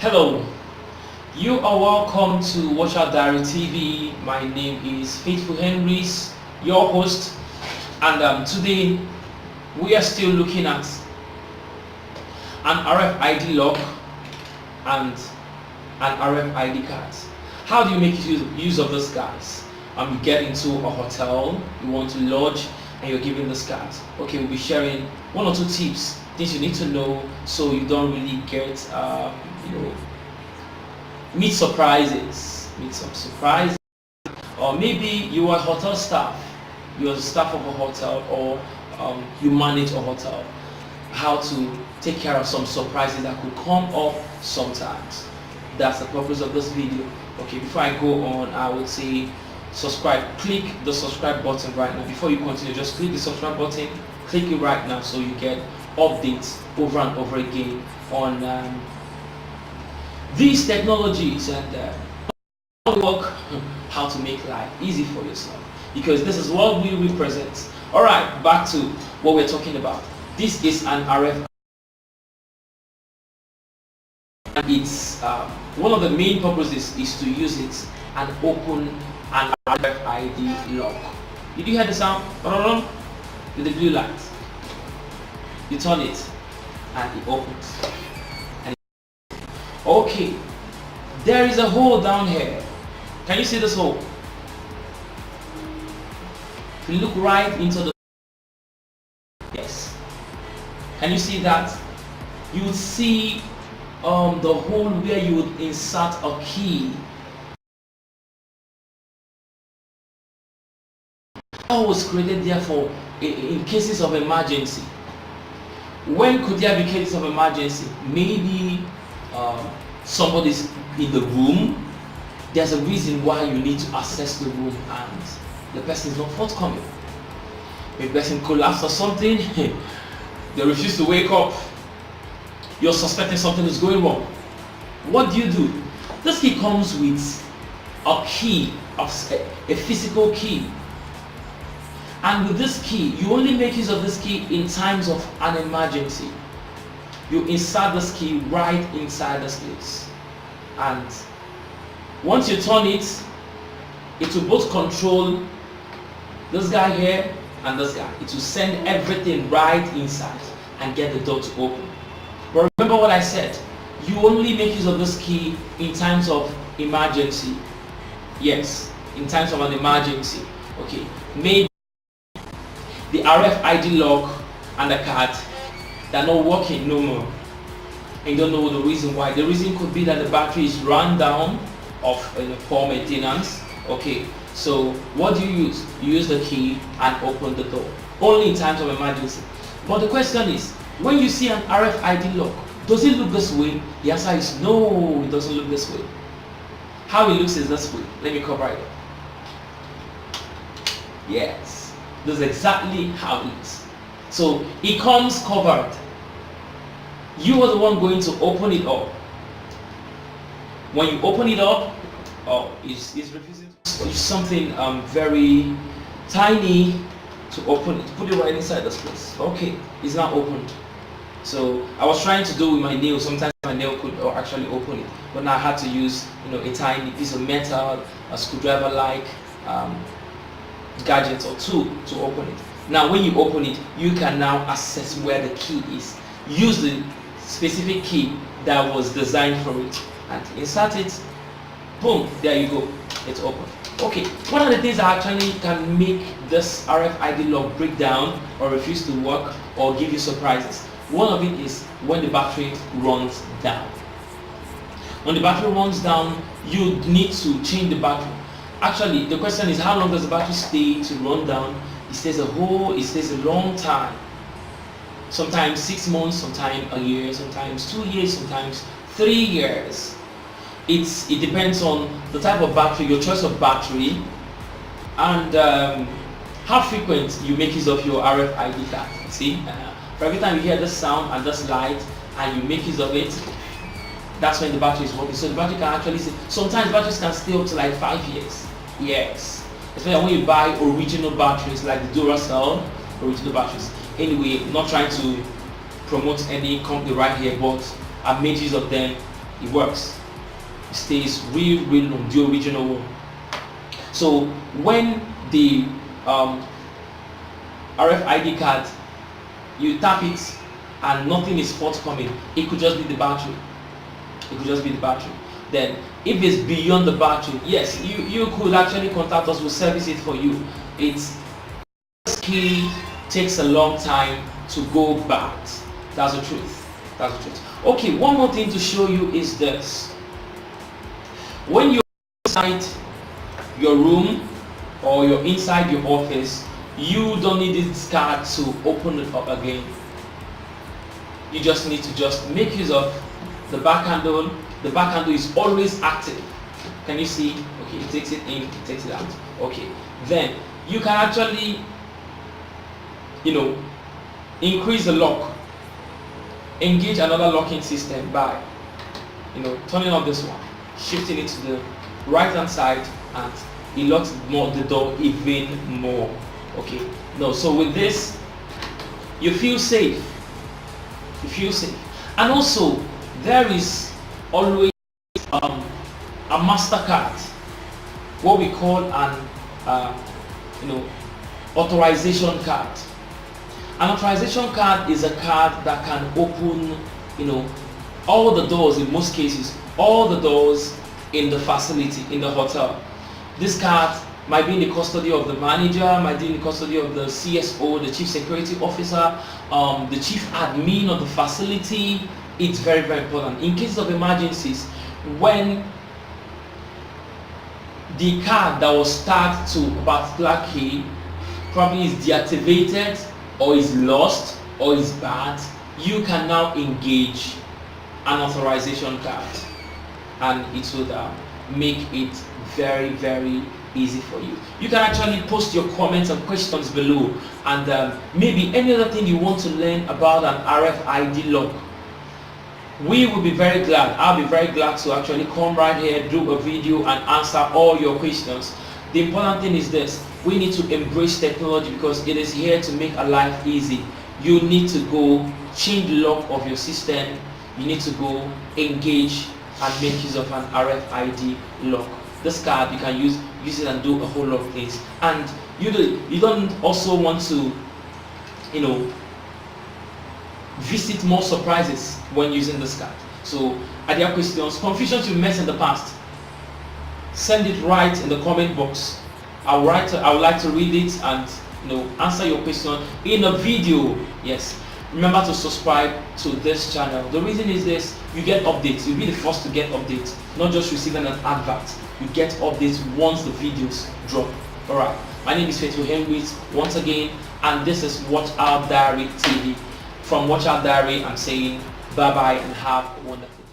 Hello, you are welcome to Watch Out Diary TV. My name is Faithful Henrys, your host, and today we are still looking at an RFID lock and an RFID card. How do you make use of this, guys? You get into a hotel, you want to lodge, and you're given this card. Okay, we'll be sharing one or two tips, things you need to know, so you don't really get meet surprises, meet some surprises. Or maybe you are hotel staff, you're the staff of a hotel, or you manage a hotel. How to take care of some surprises that could come up sometimes. That's the purpose of this video. Okay, before I go on, I would say subscribe. Click the subscribe button right now. Before you continue, just click the subscribe button, click it right now so you get updates over and over again on these technologies and work, how to make life easy for yourself, because this is what we represent. All right, back to what we're talking about. This is an RF. It's one of the main purposes is to use it and open an RFID lock. Did you hear the sound? With the blue light, you turn it and it opens. Okay, there is a hole down here. Can you see this hole? If you look right into the, yes, can you see that? You would see the hole where you would insert a key. That was created there for in cases of emergency. When could there be cases of emergency? Maybe somebody's in the room. There's a reason why you need to access the room and the person is not forthcoming. If the person collapsed or something, they refuse to wake up, you're suspecting something is going wrong. What do? This key comes with a key, a physical key. And with this key, you only make use of this key in times of an emergency. You insert this key right inside this place, and once you turn it, it will both control this guy here and this guy. It will send everything right inside and get the door to open. But remember what I said, you only make use of this key in times of emergency. Yes, in times of an emergency. Okay, maybe the RFID lock and the card, they're not working no more, and you don't know the reason why. The reason could be that the battery is run down of poor maintenance. Okay, so what do? You use the key and open the door only in times of emergency. But the question is, when you see an RFID lock, does it look this way? The answer is no, it doesn't look this way. How it looks is this way. Let me cover it. Yes, this is exactly how it is. So it comes covered. You are the one going to open it up. When you open it up, it's refusing to use something very tiny to open it. Put it right inside this place. Okay, it's not opened. So I was trying to do with my nail. Sometimes my nail could actually open it, but now I had to use a tiny piece of metal, a screwdriver-like gadget or tool to open it. Now when you open it, you can now access where the key is. Use the specific key that was designed for it and insert it. Boom, there you go, it's open. Okay, what are the things that actually can make this RFID lock break down or refuse to work or give you surprises? One of it is when the battery runs down. When the battery runs down, you need to change the battery. Actually, the question is, how long does the battery stay to run down? It stays a long time. Sometimes 6 months, sometimes a year, sometimes 2 years, sometimes 3 years. It depends on the type of battery, your choice of battery, and how frequent you make use of your RFID card. See, for every time you hear this sound and this light and you make use of it, that's when the battery is working. So the battery can actually stay. Sometimes batteries can stay up to like 5 years. Yes, especially when you buy original batteries like the Duracell original batteries. Anyway, not trying to promote any company right here, but I've made use of them it works. It stays real long, the original one. So when the RFID card, you tap it and nothing is forthcoming, it could just be the battery. It could just be the battery. Then if it's beyond the battery, yes, you could actually contact us, we'll service it for you. It's key takes a long time to go bad. That's the truth. That's the truth. Okay, one more thing to show you is this. When you're inside your room or you're inside your office, you don't need this card to open it up again. You just need to just make use of the back handle. The back handle is always active. Can you see? Okay, it takes it in, it takes it out. Okay, then you can actually, increase the lock, engage another locking system by, turning off this one, shifting it to the right hand side, and it locks the door even more. Okay, so with this, you feel safe. You feel safe, and also there is always a MasterCard, what we call an authorization card. An authorization card is a card that can open, all the doors, in most cases, all the doors in the facility, in the hotel. This card might be in the custody of the manager, might be in the custody of the CSO, the chief security officer, the chief admin of the facility. It's very, very important. In cases of emergencies, when the card that was tagged to a particular key probably is deactivated, or is lost, or is bad, you can now engage an authorization card, and it would make it very, very easy for you. You can actually post your comments and questions below, and maybe any other thing you want to learn about an RFID lock. We will be very glad. I'll be very glad to actually come right here, do a video, and answer all your questions. The important thing is this: we need to embrace technology because it is here to make our life easy. You need to go change the lock of your system. You need to go engage and make use of an RFID lock. This card, you can use it and do a whole lot of things. And you don't also want to, visit more surprises when using this card. So, are there questions, confusions you met in the past? Send it right in the comment box. I would like to read it and answer your question in a video. Yes. Remember to subscribe to this channel. The reason is this: you get updates. You'll be the first to get updates, not just receiving an advert. You get updates once the videos drop. Alright, my name is Faithful Henry once again, and this is Watch Our Diary TV. From Watch Our Diary, I'm saying bye bye and have a wonderful day.